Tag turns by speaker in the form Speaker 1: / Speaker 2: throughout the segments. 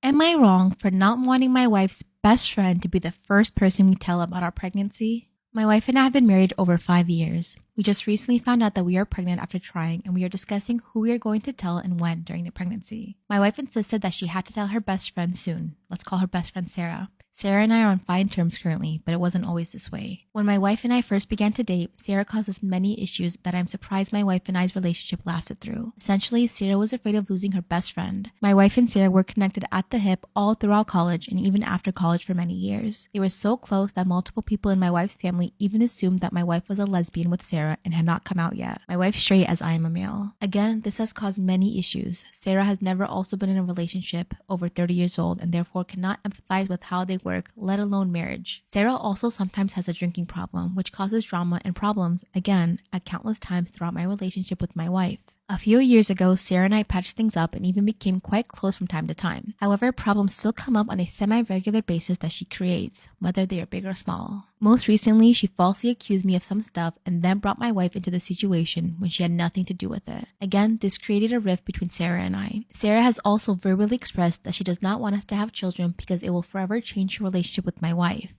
Speaker 1: Am I wrong for not wanting my wife's best friend to be the first person we tell about our pregnancy? My wife and I have been married over 5 years. We just recently found out that we are pregnant after trying, and we are discussing who we are going to tell and when during the pregnancy. My wife insisted that she had to tell her best friend soon. Let's call her best friend Sarah. Sarah and I are on fine terms currently, but it wasn't always this way. When my wife and I first began to date, Sarah caused us many issues that I'm surprised my wife and I's relationship lasted through. Essentially, Sarah was afraid of losing her best friend. My wife and Sarah were connected at the hip all throughout college and even after college for many years. They were so close that multiple people in my wife's family even assumed that my wife was a lesbian with Sarah and had not come out yet. My wife's straight as I am a male. Again, this has caused many issues. Sarah has never also been in a relationship over 30 years old and therefore cannot empathize with how they work, let alone marriage. Sarah also sometimes has a drinking problem, which causes drama and problems, again, at countless times throughout my relationship with my wife. A few years ago, Sarah and I patched things up and even became quite close from time to time. However, problems still come up on a semi-regular basis that she creates, whether they are big or small. Most recently, she falsely accused me of some stuff and then brought my wife into the situation when she had nothing to do with it. Again, this created a rift between Sarah and I. Sarah has also verbally expressed that she does not want us to have children because it will forever change her relationship with my wife.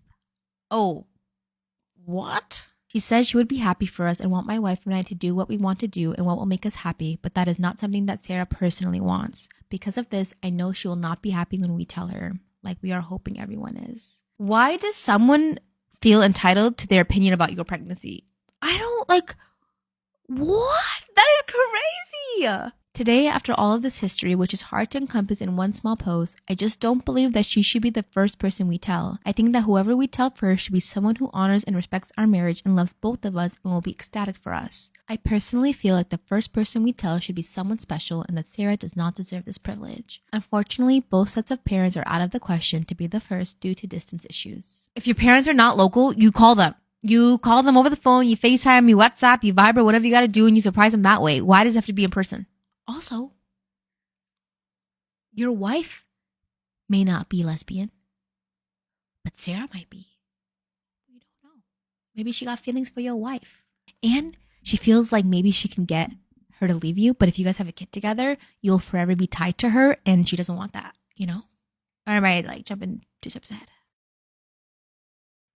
Speaker 1: Oh, what? She says she would be happy for us and want my wife and I to do what we want to do and what will make us happy, but that is not something that Sarah personally wants. Because of this, I know she will not be happy when we tell her, like we are hoping everyone is. Why does someone feel entitled to their opinion about your pregnancy? What? That is crazy! Today, after all of this history, which is hard to encompass in one small post, I just don't believe that she should be the first person we tell. I think that whoever we tell first should be someone who honors and respects our marriage and loves both of us and will be ecstatic for us. I personally feel like the first person we tell should be someone special and that Sarah does not deserve this privilege. Unfortunately, both sets of parents are out of the question to be the first due to distance issues. If your parents are not local, you call them. You call them over the phone, you FaceTime, you WhatsApp, you Viber, whatever you gotta do, and you surprise them that way. Why does it have to be in person? Also, your wife may not be lesbian, but Sarah might be. We don't know. Maybe she got feelings for your wife. And she feels like maybe she can get her to leave you, but if you guys have a kid together, you'll forever be tied to her, and she doesn't want that, you know? Or am I jumping 2 steps ahead?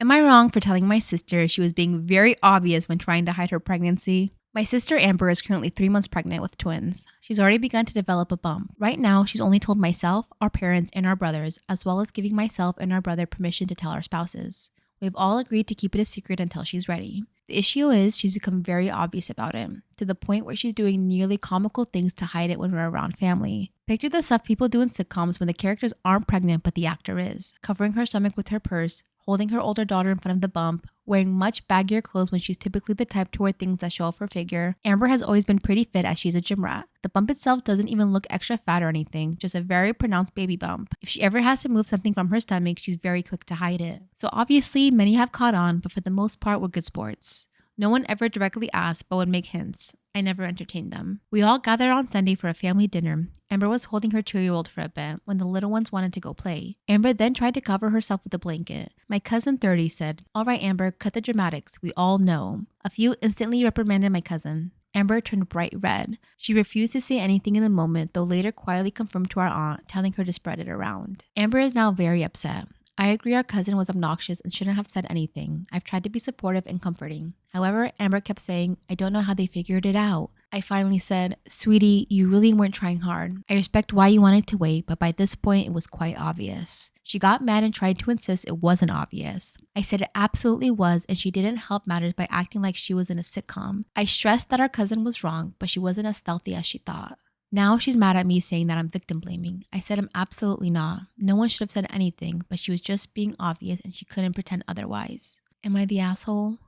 Speaker 1: Am I wrong for telling my sister she was being very obvious when trying to hide her pregnancy? My sister Amber is currently 3 months pregnant with twins. She's already begun to develop a bump. Right now, she's only told myself, our parents, and our brothers, as well as giving myself and our brother permission to tell our spouses. We've all agreed to keep it a secret until she's ready. The issue is she's become very obvious about it, to the point where she's doing nearly comical things to hide it when we're around family. Picture the stuff people do in sitcoms when the characters aren't pregnant but the actor is. Covering her stomach with her purse, holding her older daughter in front of the bump, wearing much baggier clothes when she's typically the type to wear things that show off her figure. Amber has always been pretty fit as she's a gym rat. The bump itself doesn't even look extra fat or anything, just a very pronounced baby bump. If she ever has to move something from her stomach, she's very quick to hide it. So obviously, many have caught on, but for the most part, we're good sports. No one ever directly asked, but would make hints. I never entertained them. We all gathered on Sunday for a family dinner. Amber was holding her 2-year-old for a bit when the little ones wanted to go play. Amber then tried to cover herself with a blanket. My cousin 30 said, "All right, Amber, cut the dramatics. We all know." A few instantly reprimanded my cousin. Amber turned bright red. She refused to say anything in the moment, though later quietly confirmed to our aunt, telling her to spread it around. Amber is now very upset. I agree our cousin was obnoxious and shouldn't have said anything. I've tried to be supportive and comforting. However, Amber kept saying, "I don't know how they figured it out." I finally said, "Sweetie, you really weren't trying hard. I respect why you wanted to wait, but by this point it was quite obvious." She got mad and tried to insist it wasn't obvious. I said it absolutely was, and she didn't help matters by acting like she was in a sitcom. I stressed that our cousin was wrong, but she wasn't as stealthy as she thought. Now she's mad at me saying that I'm victim blaming. I said I'm absolutely not. No one should have said anything, but she was just being obvious and she couldn't pretend otherwise. Am I the asshole?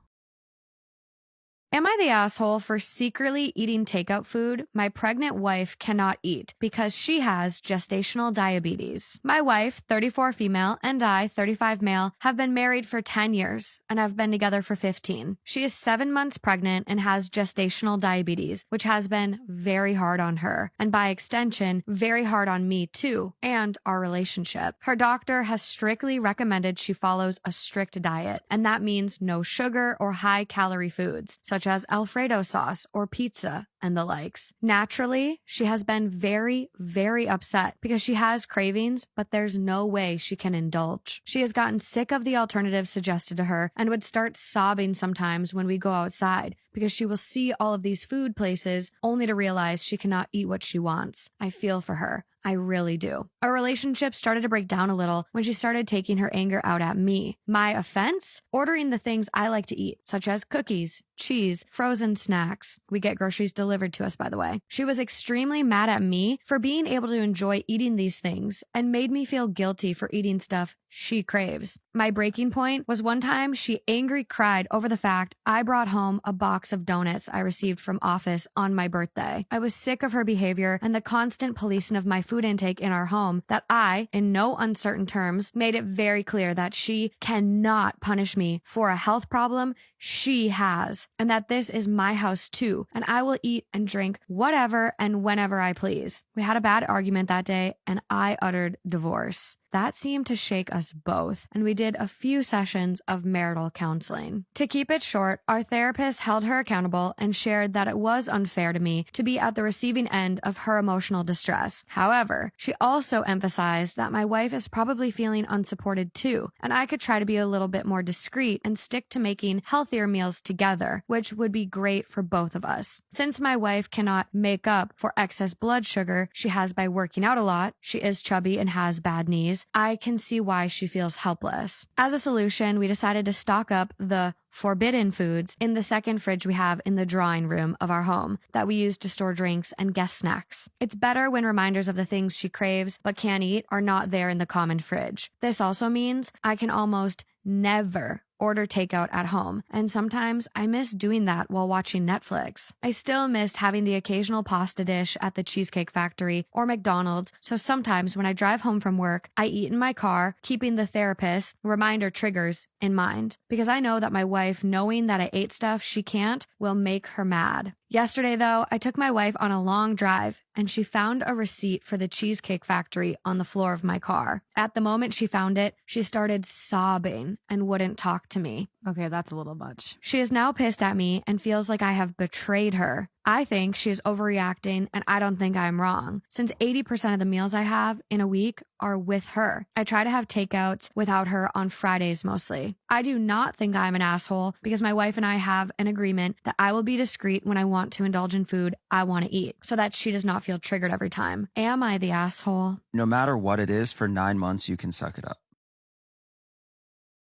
Speaker 2: Am I the asshole for secretly eating takeout food my pregnant wife cannot eat because she has gestational diabetes? My wife, 34 female, and I, 35 male, have been married for 10 years and have been together for 15. She is 7 months pregnant and has gestational diabetes, which has been very hard on her, and by extension, very hard on me too, and our relationship. Her doctor has strictly recommended she follows a strict diet, and that means no sugar or high-calorie foods, such as Alfredo sauce or pizza. and the likes. Naturally, she has been very, very upset because she has cravings, but there's no way she can indulge. She has gotten sick of the alternatives suggested to her and would start sobbing sometimes when we go outside because she will see all of these food places only to realize she cannot eat what she wants. I feel for her. I really do. Our relationship started to break down a little when she started taking her anger out at me. My offense? Ordering the things I like to eat, such as cookies, cheese, frozen snacks. We get groceries delivered to us, by the way. She was extremely mad at me for being able to enjoy eating these things and made me feel guilty for eating stuff she craves. My breaking point was one time she angry cried over the fact I brought home a box of donuts I received from office on my birthday. I was sick of her behavior and the constant policing of my food intake in our home that I, in no uncertain terms, made it very clear that she cannot punish me for a health problem she has, and that this is my house too, and I will eat and drink whatever and whenever I please. We had a bad argument that day, and I uttered divorce. That seemed to shake us both, and we did a few sessions of marital counseling. To keep it short, our therapist held her accountable and shared that it was unfair to me to be at the receiving end of her emotional distress. However, she also emphasized that my wife is probably feeling unsupported too, and I could try to be a little bit more discreet and stick to making healthier meals together, which would be great for both of us. Since my wife cannot make up for excess blood sugar she has by working out a lot, she is chubby and has bad knees, I can see why she feels helpless. As a solution, we decided to stock up the forbidden foods in the second fridge we have in the drawing room of our home that we use to store drinks and guest snacks. It's better when reminders of the things she craves but can't eat are not there in the common fridge. This also means I can almost never order takeout at home, and sometimes I miss doing that while watching Netflix. I still missed having the occasional pasta dish at the Cheesecake Factory or McDonald's, so sometimes when I drive home from work, I eat in my car, keeping the therapist's reminder triggers in mind, because I know that my wife, knowing that I ate stuff she can't, will make her mad. Yesterday, though, I took my wife on a long drive, and she found a receipt for the Cheesecake Factory on the floor of my car. At the moment she found it, she started sobbing and wouldn't talk to me.
Speaker 3: Okay, that's a little much.
Speaker 2: She is now pissed at me and feels like I have betrayed her. I think she is overreacting, and I don't think I'm wrong, since 80% of the meals I have in a week are with her. I try to have takeouts without her on Fridays mostly. I do not think I'm an asshole because my wife and I have an agreement that I will be discreet when I want to indulge in food I want to eat, so that she does not feel triggered every time. Am I the asshole?
Speaker 4: No matter what it is, for 9 months, you can suck it up.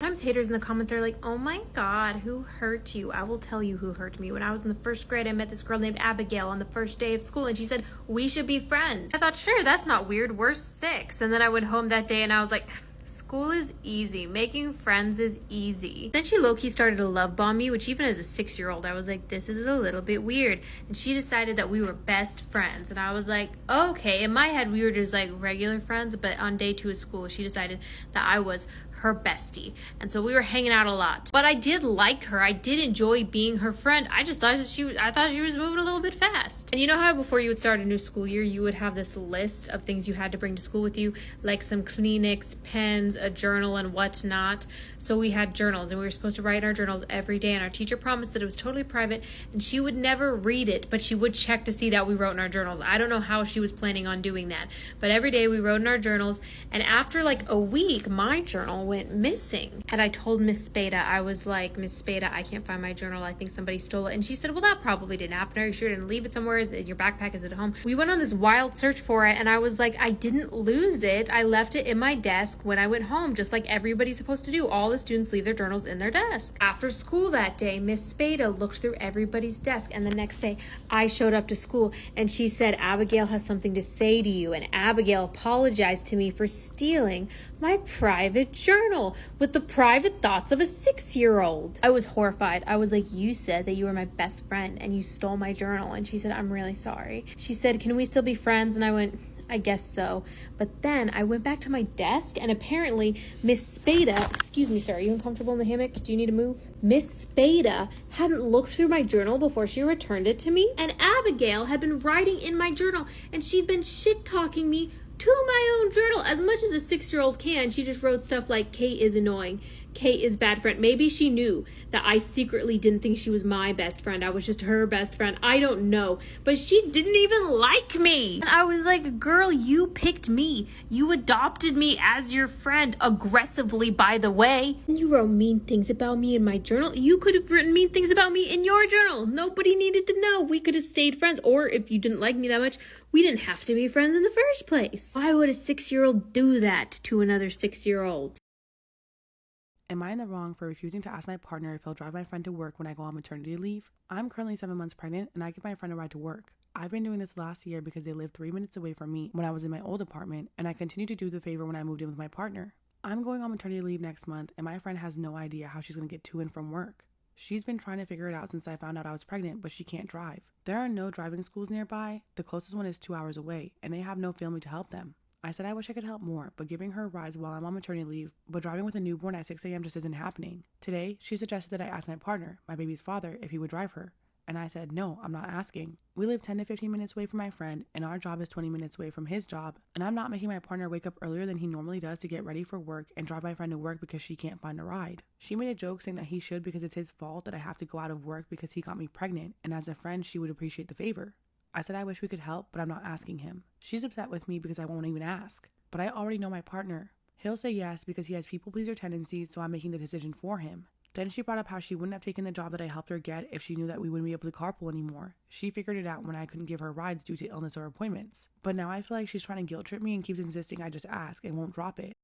Speaker 5: Sometimes haters in the comments are like, oh my god, who hurt you? I will tell you who hurt me. When I was in the first grade, I met this girl named Abigail on the first day of school, and she said, we should be friends. I thought, sure, that's not weird. We're 6. And then I went home that day and I was like, school is easy. Making friends is easy. Then she low-key started to love bomb me, which even as a 6-year-old, I was like, this is a little bit weird. And she decided that we were best friends. And I was like, okay. In my head, we were just like regular friends. But on day 2 of school, she decided that I was her bestie. And so we were hanging out a lot. But I did like her. I did enjoy being her friend. I just thought I thought she was moving a little bit fast. And you know how before you would start a new school year, you would have this list of things you had to bring to school with you, like some Kleenex, pens, a journal, and whatnot. So we had journals, and we were supposed to write in our journals every day, and our teacher promised that it was totally private, and she would never read it, but she would check to see that we wrote in our journals. I don't know how she was planning on doing that, but every day we wrote in our journals, and after like a week, my journal went missing. And I told Miss Spada, I was like, Miss Spada, I can't find my journal. I think somebody stole it. And she said, well, that probably didn't happen. Are you sure you didn't leave it somewhere? Your backpack is at home. We went on this wild search for it, and I was like, I didn't lose it. I left it in my desk when I went home, just like everybody's supposed to do. All the students leave their journals in their desk. After school that day, Miss Spada looked through everybody's desk, and the next day I showed up to school, and she said, Abigail has something to say to you. And Abigail apologized to me for stealing my private journal with the private thoughts of a 6-year-old. I was horrified. I was like, you said that you were my best friend and you stole my journal. And she said, I'm really sorry. She said, can we still be friends? And I went, I guess so. But then I went back to my desk, and apparently Miss Spada, excuse me, sir, are you uncomfortable in the hammock? Do you need to move? Miss Spada hadn't looked through my journal before she returned it to me, and Abigail had been writing in my journal, and she'd been shit-talking me to my own journal as much as a 6-year-old can. She just wrote stuff like, Kate is annoying. Kate is bad friend. Maybe she knew that I secretly didn't think she was my best friend. I was just her best friend. I don't know. But she didn't even like me. And I was like, girl, you picked me. You adopted me as your friend. Aggressively, by the way. You wrote mean things about me in my journal. You could have written mean things about me in your journal. Nobody needed to know. We could have stayed friends. Or if you didn't like me that much, we didn't have to be friends in the first place. Why would a 6-year-old do that to another 6-year-old?
Speaker 3: Am I in the wrong for refusing to ask my partner if he'll drive my friend to work when I go on maternity leave? I'm currently 7 months pregnant and I give my friend a ride to work. I've been doing this last year because they lived 3 minutes away from me when I was in my old apartment, and I continue to do the favor when I moved in with my partner. I'm going on maternity leave next month and my friend has no idea how she's going to get to and from work. She's been trying to figure it out since I found out I was pregnant, but she can't drive. There are no driving schools nearby. The closest one is 2 hours away and they have no family to help them. I said I wish I could help more, but giving her rides while I'm on maternity leave, but driving with a newborn at 6 a.m. just isn't happening. Today, she suggested that I ask my partner, my baby's father, if he would drive her. And I said, no, I'm not asking. We live 10 to 15 minutes away from my friend, and our job is 20 minutes away from his job, and I'm not making my partner wake up earlier than he normally does to get ready for work and drive my friend to work because she can't find a ride. She made a joke saying that he should because it's his fault that I have to go out of work because he got me pregnant, and as a friend, she would appreciate the favor. I said I wish we could help, but I'm not asking him. She's upset with me because I won't even ask. But I already know my partner. He'll say yes because he has people-pleaser tendencies, so I'm making the decision for him. Then she brought up how she wouldn't have taken the job that I helped her get if she knew that we wouldn't be able to carpool anymore. She figured it out when I couldn't give her rides due to illness or appointments. But now I feel like she's trying to guilt trip me and keeps insisting I just ask and won't drop it.